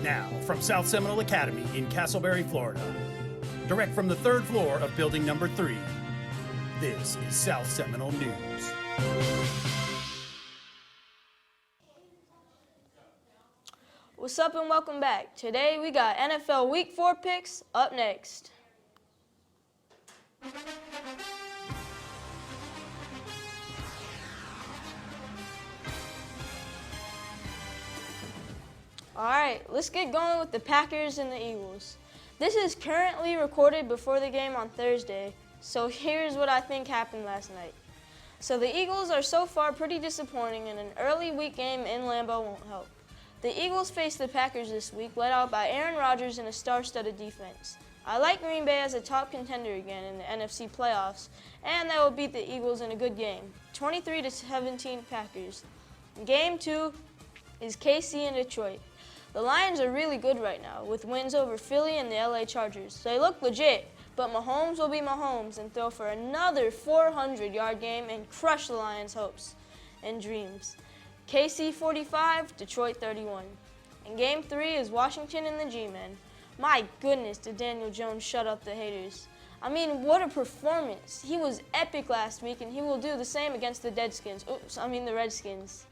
Now, from South Seminole Academy in Castleberry, Florida, direct from the third floor of building number 3, this is South Seminole News. What's up and welcome back. Today we got NFL Week 4 picks up next. Alright, let's get going with the Packers and the Eagles. This is currently recorded before the game on Thursday, so here's what I think happened last night. So the Eagles are so far pretty disappointing, and an early week game in Lambeau won't help. The Eagles face the Packers this week, led out by Aaron Rodgers and a star-studded defense. I like Green Bay as a top contender again in the NFC playoffs, and they will beat the Eagles in a good game, 23-17 Packers. Game 2 is KC and Detroit. The Lions are really good right now, with wins over Philly and the LA Chargers. They look legit, but Mahomes will be Mahomes and throw for another 400-yard game and crush the Lions' hopes and dreams. KC 45, Detroit 31. And Game 3 is Washington and the G-Men. My goodness, did Daniel Jones shut up the haters. I mean, what a performance. He was epic last week, and he will do the same against the the Redskins.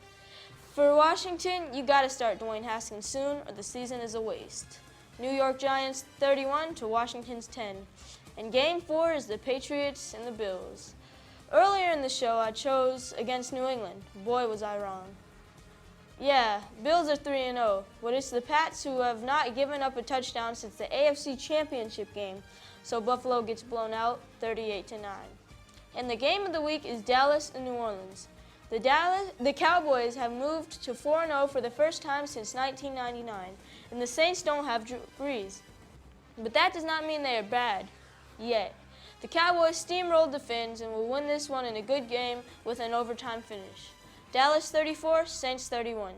For Washington, you got to start Dwayne Haskins soon, or the season is a waste. New York Giants 31 to Washington's 10. And Game 4 is the Patriots and the Bills. Earlier in the show, I chose against New England. Boy, was I wrong. Yeah, Bills are 3-0, but it's the Pats who have not given up a touchdown since the AFC Championship game, so Buffalo gets blown out 38-9. And the game of the week is Dallas and New Orleans. The Cowboys have moved to 4-0 for the first time since 1999, and the Saints don't have Drew Brees. But that does not mean they are bad, yet. The Cowboys steamrolled the Finns and will win this one in a good game with an overtime finish. Dallas 34, Saints 31.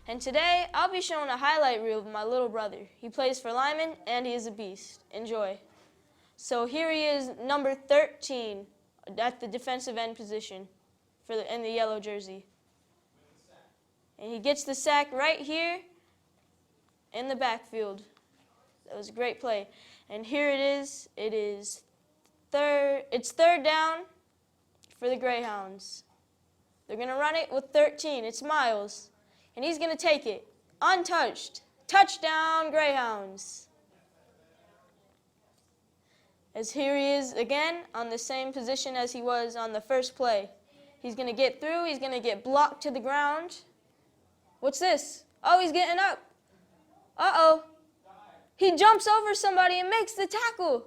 And today, I'll be showing a highlight reel of my little brother. He plays for Lyman, and he is a beast. Enjoy. So here he is, number 13, at the defensive end position. In the yellow jersey. And he gets the sack right here in the backfield. That was a great play. And here it is. It's third down for the Greyhounds. They're going to run it with 13. It's Miles. And he's going to take it. Untouched. Touchdown, Greyhounds. As here he is again on the same position as he was on the first play. He's going to get through. He's going to get blocked to the ground. What's this? Oh, he's getting up. Uh-oh. He jumps over somebody and makes the tackle.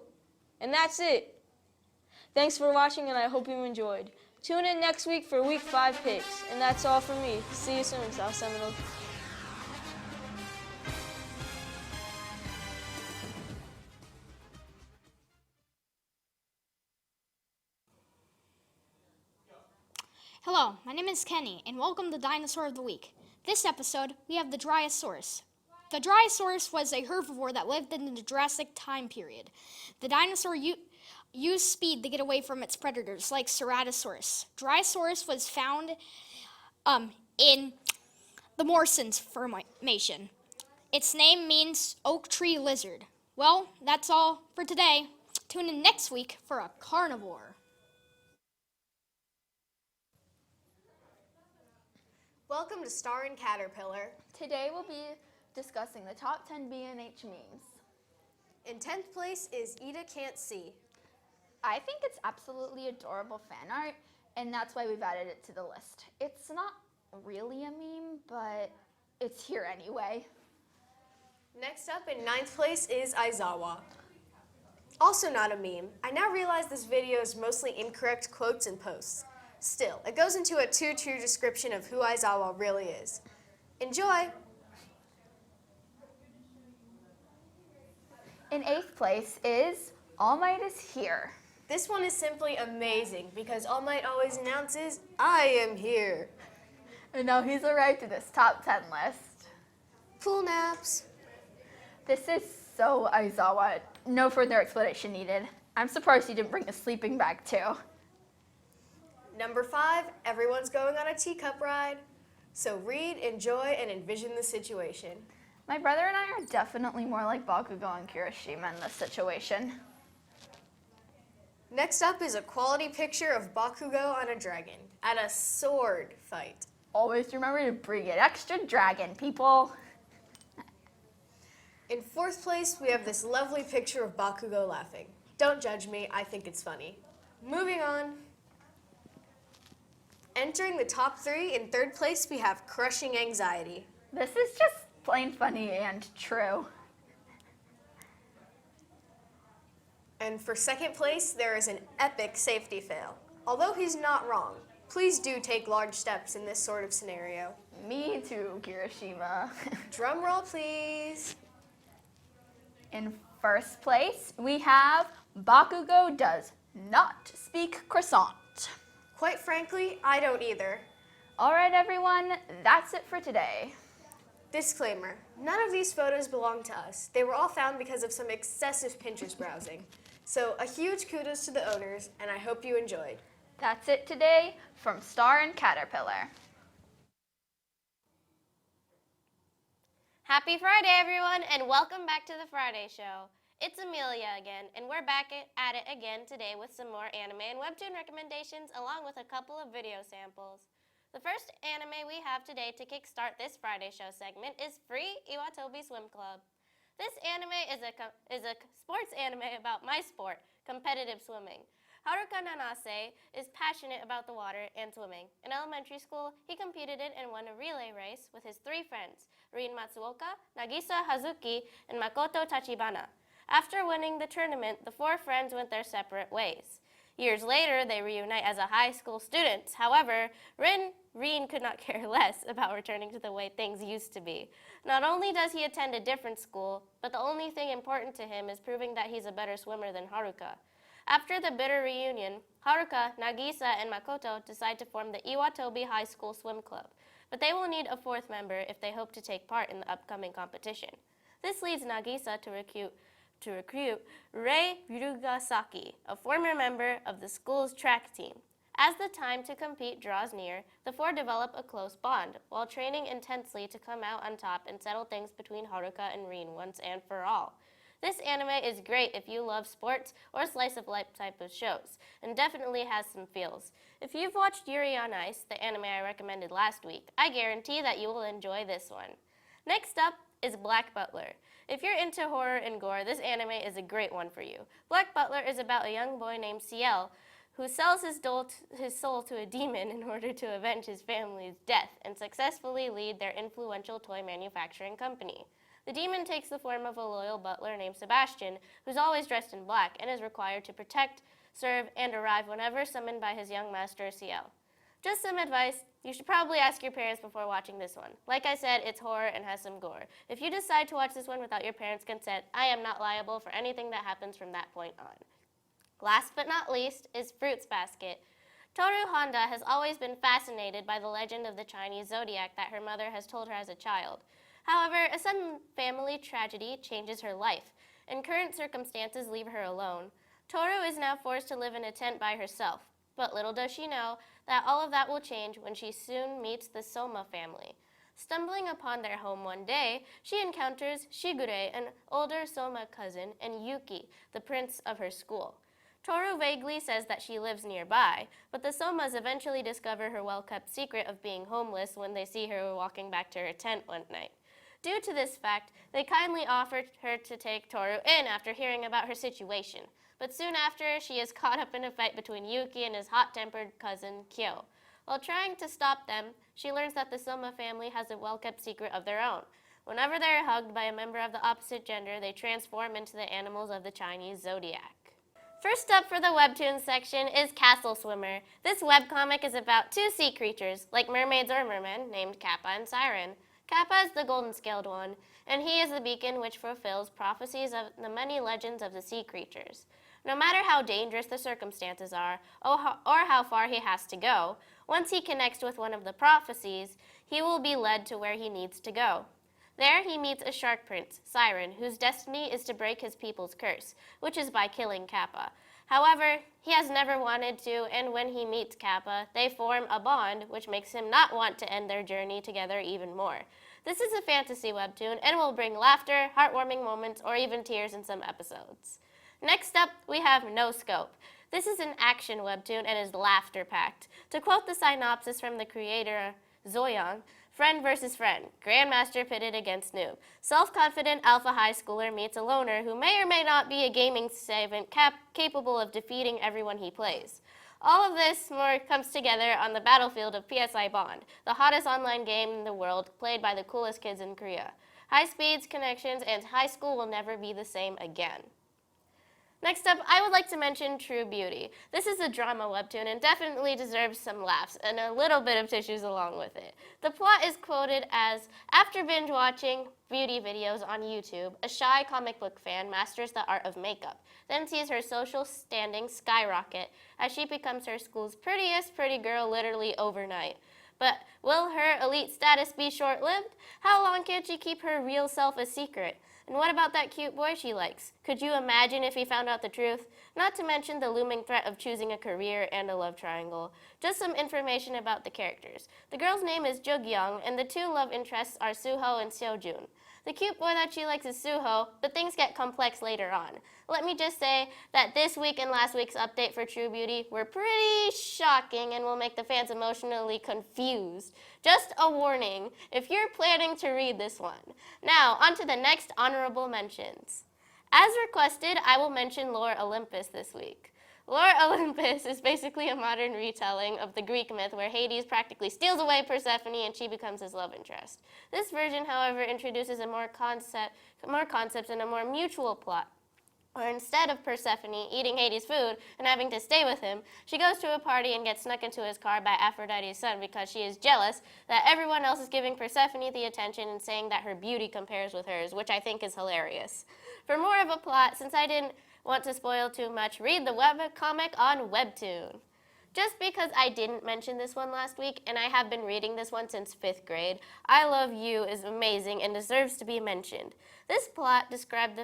And that's it. Thanks for watching, and I hope you enjoyed. Tune in next week for Week 5 picks. And that's all from me. See you soon, South Seminole. Hello, my name is Kenny, and welcome to Dinosaur of the Week. This episode, we have the Dryosaurus. The Dryosaurus was a herbivore that lived in the Jurassic time period. The dinosaur used speed to get away from its predators, like Ceratosaurus. Dryosaurus was found in the Morrison's Formation. Its name means oak tree lizard. Well, that's all for today. Tune in next week for a carnivore. Welcome to Star and Caterpillar. Today we'll be discussing the top 10 B&H memes. In 10th place is Ida Can't See. I think it's absolutely adorable fan art, and that's why we've added it to the list. It's not really a meme, but it's here anyway. Next up in 9th place is Aizawa. Also not a meme. I now realize this video is mostly incorrect quotes and posts. Still, it goes into a true description of who Aizawa really is. Enjoy! In 8th place is All Might is Here. This one is simply amazing because All Might always announces, I am here. And now he's arrived to this top 10 list. Pool naps. This is so Aizawa. No further explanation needed. I'm surprised he didn't bring a sleeping bag too. Number 5, everyone's going on a teacup ride. So read, enjoy, and envision the situation. My brother and I are definitely more like Bakugo and Kirishima in this situation. Next up is a quality picture of Bakugo on a dragon at a sword fight. Always remember to bring an extra dragon, people. In fourth place, we have this lovely picture of Bakugo laughing. Don't judge me, I think it's funny. Moving on. Entering the top 3, in third place, we have Crushing Anxiety. This is just plain funny and true. And for second place, there is an epic safety fail. Although he's not wrong, please do take large steps in this sort of scenario. Me too, Kirishima. Drum roll, please. In first place, we have Bakugo does not speak croissant. Quite frankly, I don't either. All right, everyone, that's it for today. Disclaimer, none of these photos belong to us. They were all found because of some excessive Pinterest browsing. So a huge kudos to the owners, and I hope you enjoyed. That's it today from Star and Caterpillar. Happy Friday, everyone, and welcome back to the Friday Show. It's Amelia again, and we're back at it again today with some more anime and webtoon recommendations, along with a couple of video samples. The first anime we have today to kickstart this Friday Show segment is Free Iwatobi Swim Club. This anime is a sports anime about my sport, competitive swimming. Haruka Nanase is passionate about the water and swimming. In elementary school, he competed in and won a relay race with his 3 friends, Rin Matsuoka, Nagisa Hazuki, and Makoto Tachibana. After winning the tournament, the 4 friends went their separate ways. Years later, they reunite as a high school students. However, Rin could not care less about returning to the way things used to be. Not only does he attend a different school, but the only thing important to him is proving that he's a better swimmer than Haruka. After the bitter reunion, Haruka, Nagisa, and Makoto decide to form the Iwatobi High School Swim Club, but they will need a 4th member if they hope to take part in the upcoming competition. This leads Nagisa to recruit Rei Ryugasaki, a former member of the school's track team. As the time to compete draws near, the 4 develop a close bond, while training intensely to come out on top and settle things between Haruka and Rin once and for all. This anime is great if you love sports or slice-of-life type of shows, and definitely has some feels. If you've watched Yuri on Ice, the anime I recommended last week, I guarantee that you will enjoy this one. Next up is Black Butler. If you're into horror and gore, this anime is a great one for you. Black Butler is about a young boy named Ciel who sells his soul to a demon in order to avenge his family's death and successfully lead their influential toy manufacturing company. The demon takes the form of a loyal butler named Sebastian, who's always dressed in black and is required to protect, serve, and arrive whenever summoned by his young master, Ciel. Just some advice, you should probably ask your parents before watching this one. Like I said, it's horror and has some gore. If you decide to watch this one without your parents' consent, I am not liable for anything that happens from that point on. Last but not least is Fruits Basket. Toru Honda has always been fascinated by the legend of the Chinese zodiac that her mother has told her as a child. However, a sudden family tragedy changes her life, and current circumstances leave her alone. Toru is now forced to live in a tent by herself, but little does she know that all of that will change when she soon meets the Soma family. Stumbling upon their home one day, she encounters Shigure, an older Soma cousin, and Yuki, the prince of her school. Toru vaguely says that she lives nearby, but the Somas eventually discover her well-kept secret of being homeless when they see her walking back to her tent one night. Due to this fact, they kindly offered her to take Toru in after hearing about her situation. But soon after, she is caught up in a fight between Yuki and his hot-tempered cousin, Kyo. While trying to stop them, she learns that the Soma family has a well-kept secret of their own. Whenever they are hugged by a member of the opposite gender, they transform into the animals of the Chinese zodiac. First up for the webtoon section is Castle Swimmer. This webcomic is about 2 sea creatures, like mermaids or mermen, named Kappa and Siren. Kappa is the golden-scaled one, and he is the beacon which fulfills prophecies of the many legends of the sea creatures. No matter how dangerous the circumstances are, or how far he has to go, once he connects with one of the prophecies, he will be led to where he needs to go. There he meets a shark prince, Siren, whose destiny is to break his people's curse, which is by killing Kappa. However, he has never wanted to, and when he meets Kappa, they form a bond, which makes him not want to end their journey together even more. This is a fantasy webtoon and will bring laughter, heartwarming moments, or even tears in some episodes. Next up, we have No Scope. This is an action webtoon and is laughter-packed. To quote the synopsis from the creator, Zoyoung, friend versus friend, grandmaster pitted against noob. Self-confident alpha high schooler meets a loner who may or may not be a gaming savant capable of defeating everyone he plays. All of this more comes together on the battlefield of PSI Bond, the hottest online game in the world, played by the coolest kids in Korea. High speeds, connections, and high school will never be the same again. Next up, I would like to mention True Beauty. This is a drama webtoon and definitely deserves some laughs and a little bit of tissues along with it. The plot is quoted as, after binge watching beauty videos on YouTube, a shy comic book fan masters the art of makeup, then sees her social standing skyrocket as she becomes her school's prettiest pretty girl literally overnight. But will her elite status be short-lived? How long can she keep her real self a secret? And what about that cute boy she likes? Could you imagine if he found out the truth? Not to mention the looming threat of choosing a career and a love triangle. Just some information about the characters. The girl's name is Jung, and the two love interests are Suho and Seojun. The cute boy that she likes is Suho, but things get complex later on. Let me just say that this week and last week's update for True Beauty were pretty shocking and will make the fans emotionally confused. Just a warning if you're planning to read this one. Now, on to the next honorable mentions. As requested, I will mention Lore Olympus this week. Lore Olympus is basically a modern retelling of the Greek myth where Hades practically steals away Persephone and she becomes his love interest. This version, however, introduces more concepts and a more mutual plot, where instead of Persephone eating Hades' food and having to stay with him, she goes to a party and gets snuck into his car by Aphrodite's son because she is jealous that everyone else is giving Persephone the attention and saying that her beauty compares with hers, which I think is hilarious. For more of a plot, since I didn't want to spoil too much, read the webcomic on Webtoon. Just because I didn't mention this one last week, and I have been reading this one since 5th grade, I Love You is amazing and deserves to be mentioned. This plot, described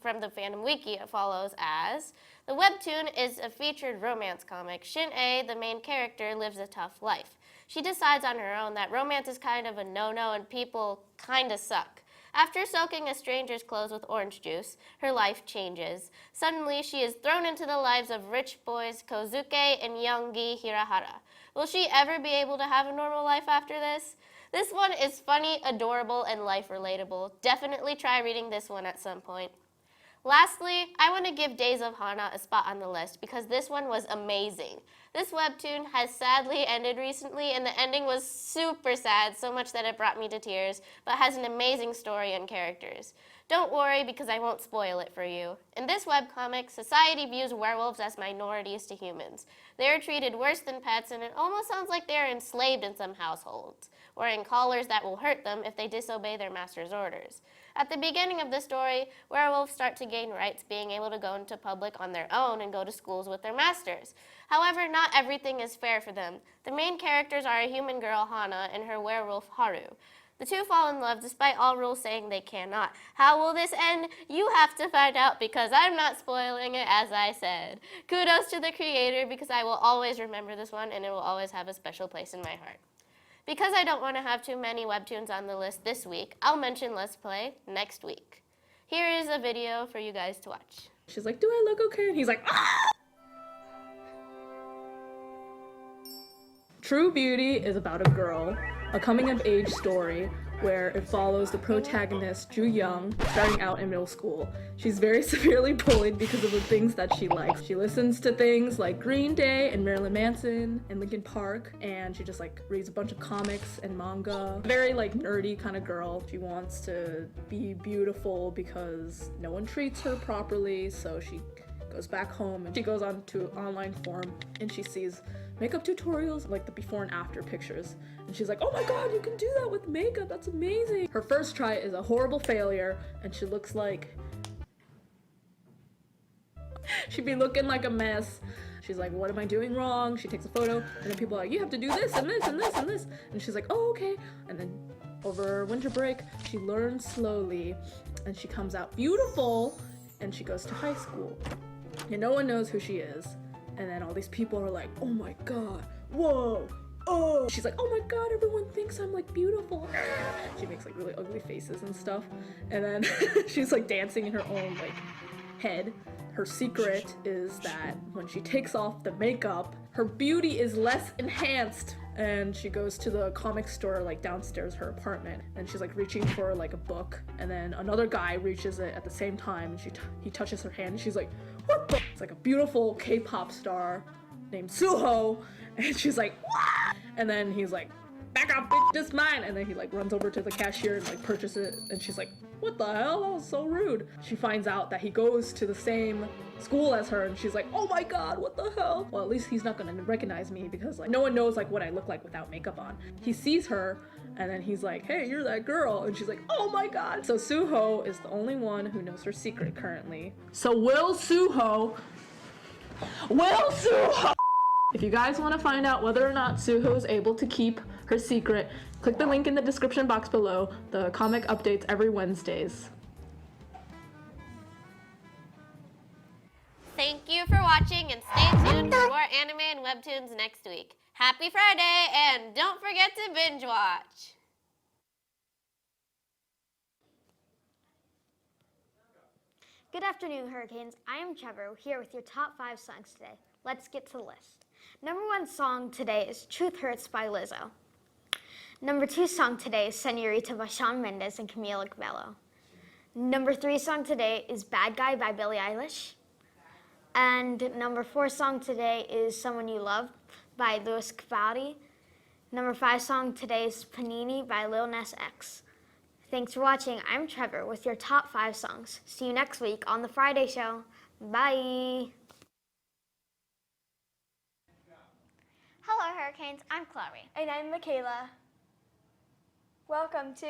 from the fandom wiki, follows as, the webtoon is a featured romance comic. Shin-A, the main character, lives a tough life. She decides on her own that romance is kind of a no-no and people kinda suck. After soaking a stranger's clothes with orange juice, her life changes. Suddenly, she is thrown into the lives of rich boys Kozuke and Youngi Hirahara. Will she ever be able to have a normal life after this? This one is funny, adorable, and life-relatable. Definitely try reading this one at some point. Lastly, I want to give Days of Hana a spot on the list because this one was amazing. This webtoon has sadly ended recently, and the ending was super sad, so much that it brought me to tears, but has an amazing story and characters. Don't worry because I won't spoil it for you. In this webcomic, society views werewolves as minorities to humans. They are treated worse than pets, and it almost sounds like they are enslaved in some households, wearing collars that will hurt them if they disobey their master's orders. At the beginning of the story, werewolves start to gain rights, being able to go into public on their own and go to schools with their masters. However, not everything is fair for them. The main characters are a human girl, Hana, and her werewolf, Haru. The two fall in love despite all rules saying they cannot. How will this end? You have to find out because I'm not spoiling it, as I said. Kudos to the creator because I will always remember this one and it will always have a special place in my heart. Because I don't want to have too many webtoons on the list this week, I'll mention Let's Play next week. Here is a video for you guys to watch. She's like, do I look okay? And he's like, ah! True Beauty is about a girl, a coming-of-age story where it follows the protagonist, Ju Young, starting out in middle school. She's very severely bullied because of the things that she likes. She listens to things like Green Day and Marilyn Manson and Linkin Park, and she just like reads a bunch of comics and manga. Very like nerdy kind of girl. She wants to be beautiful because no one treats her properly, so she goes back home and she goes on to an online forum and she sees makeup tutorials, like the before and after pictures. And she's like, oh my god, you can do that with makeup, that's amazing. Her first try is a horrible failure and she looks like... she'd be looking like a mess. She's like, what am I doing wrong? She takes a photo and then people are like, you have to do this and this and this and this. And she's like, oh, okay. And then over winter break, she learns slowly and she comes out beautiful and she goes to high school. and no one knows who she is. And then all these people are like, oh my god, whoa, oh. She's like, oh my god, everyone thinks I'm like beautiful. She makes like really ugly faces and stuff. And then she's like dancing in her own like head. Her secret is that when she takes off the makeup, her beauty is less enhanced. And she goes to the comic store like downstairs her apartment, and she's like reaching for like a book, and then another guy reaches it at the same time, and he touches her hand, and she's like, what book? It's like a beautiful K-pop star named Suho, and she's like, what? And then he's like, back up, bitch, this mine. And then he like runs over to the cashier and like purchases it, and she's like, what the hell? That was so rude. She finds out that he goes to the same school as her, and she's like, oh my god, what the hell? Well, at least he's not gonna recognize me because like no one knows like what I look like without makeup on. He sees her, and then he's like, hey, you're that girl. And she's like, oh my god. So Suho is the only one who knows her secret currently. So will Suho if you guys want to find out whether or not Suho is able to keep her secret, click the link in the description box below. The comic updates every Wednesdays. Thank you for watching, and stay tuned for more anime and webtoons next week. Happy Friday, and don't forget to binge watch. Good afternoon, Hurricanes. I am Trevor here with your top 5 songs today. Let's get to the list. Number 1 song today is Truth Hurts by Lizzo. Number 2 song today is Senorita by Shawn Mendes and Camila Cabello. Number 3 song today is Bad Guy by Billie Eilish. And number 4 song today is Someone You Love by Louis Capaldi. Number 5 song today is Panini by Lil Nas X. Thanks for watching. I'm Trevor with your top 5 songs. See you next week on The Friday Show. Bye. Hello, Hurricanes. I'm Chloe. And I'm Michaela. Welcome to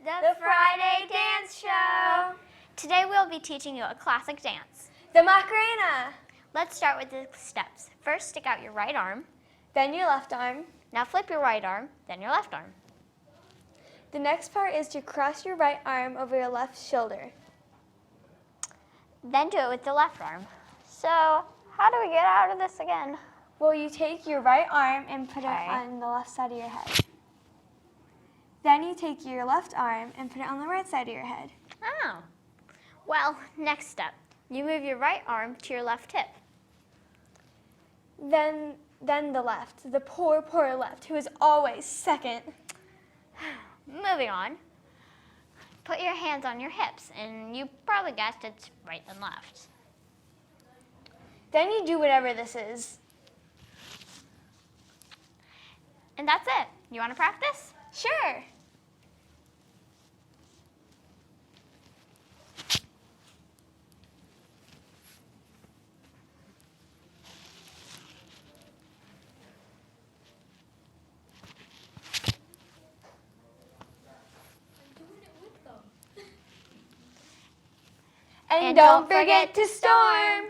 The Friday Dance Show. Today we'll be teaching you a classic dance. the Macarena. Let's start with the steps. First, stick out your right arm. Then your left arm. Now flip your right arm, then your left arm. The next part is to cross your right arm over your left shoulder. Then do it with the left arm. So, how do we get out of this again? Well, you take your right arm and put it on the left side of your head. Then you take your left arm and put it on the right side of your head. Oh. Well, next step. You move your right arm to your left hip. Then the left, the poor, poor left, who is always second. Moving on. Put your hands on your hips, and you probably guessed it's right and left. Then you do whatever this is. And that's it. You want to practice? Sure. And don't forget to storm.